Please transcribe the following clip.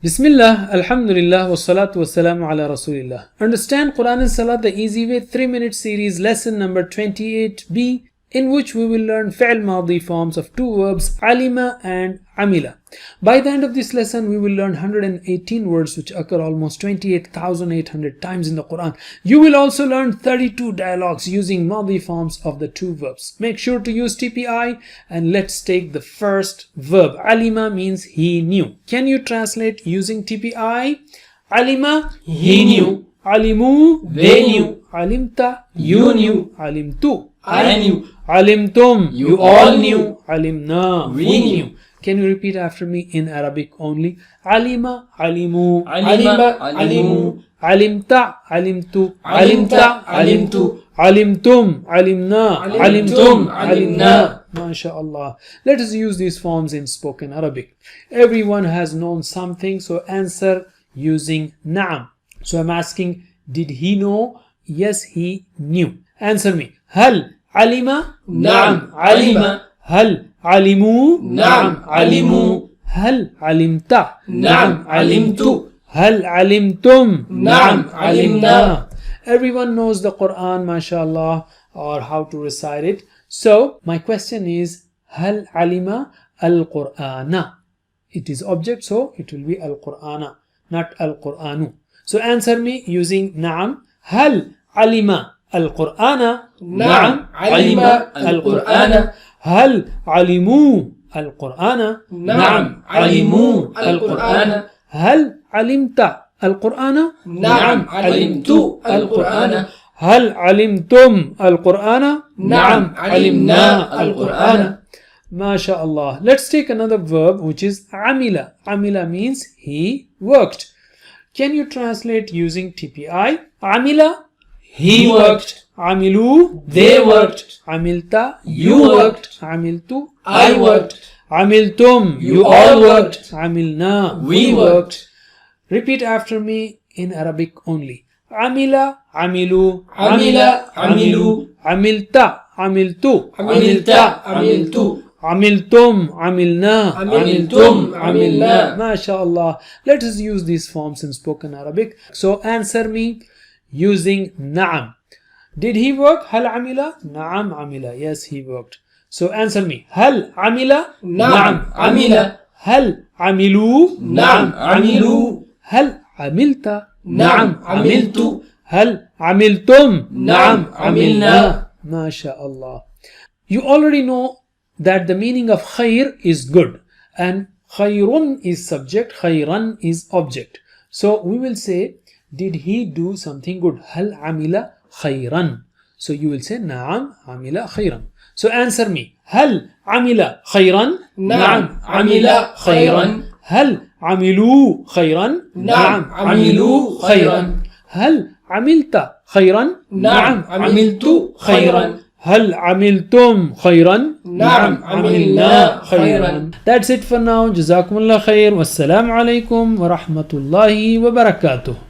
Bismillah, Alhamdulillah, wassalatu wassalamu ala Rasulillah. Understand Quran and Salat the easy way 3-minute series lesson number 28b, in which we will learn fi'l madi forms of two verbs alima and amila. By the end of this lesson we will learn 118 words which occur almost 28,800 times in the Quran. You will also learn 32 dialogues using madi forms of the two verbs. Make sure to use TPI, and let's take the first verb. Alima means he knew. Can you translate using TPI? Alima, he knew. Alimu, they knew. Alimta, You knew. Alimtu, I knew. Alimtum, You all knew. Alimna, We knew. Can you repeat after me in Arabic only? Alima, alimu, Alima, alimu. alimta, alimtu, Alimta, alimtu. alimtum, alimna, Alimtum, alimna. MashaAllah. Let us use these forms in spoken Arabic. Everyone has known something, so answer using na'am. So I'm asking, did he know? Yes, he knew. Answer me. Hal alima? Na'am, alima. Hal alimu? Na'am, alimu. Hal alimta? Na'am, alimtu. Hal alimtum? Na'am, alimna. Everyone knows the Quran, mashallah, or how to recite it. So my question is, hal alima al-Qur'ana? It is object, so it will be al-Qur'ana, not al-Qur'anu. So answer me using na'am. Hal alima al-Qur'ana? Na'am, alima al-Qur'ana. هل علموا القرآن؟ نعم، علموا القرآن. هل علمت القرآن؟ نعم، علمت القرآن. هل علمتم القرآن؟ نعم، علمنا القرآن. MashaAllah. Let's take another verb which is amila. Amila means he worked. Can you translate using TPI? Amila, He worked. Amilu, They worked. Amilta, You worked. Amiltu, I worked. Amiltum, You all worked. Amilna, We worked. Repeat after me in Arabic only. Amila, Amilu, Amila, amilu. Amilta, Amiltu, Amilta, amiltu. Amiltum, Amilna, Amiltum, amilna. MashaAllah. Let us use these forms in spoken Arabic. So answer me using na'am. Did he work? Hal amila? Na'am amila. Yes, he worked. So answer me. Hal amila? Na'am, amila. Hal amilu? Na'am, amilu. Hal amilta? Na'am, amiltu. Hal amiltum? Na'am, amilna. MashaAllah. You already know that the meaning of khair is good, and khairun is subject, khairan is object. So we will say, did he do something good? Hal amila khairan. So you will say na'am amila khairan. So answer me. Hal amila khairan? Na'am, amila khairan. Hal amilu khairan? Na'am, amilu khairan. Hal amilta khairan? Na'am, amiltu khairan. هل عملتم خيرا؟ نعم، عملنا خيرا. That's it for now. جزاكم الله خير. والسلام عليكم ورحمة الله وبركاته.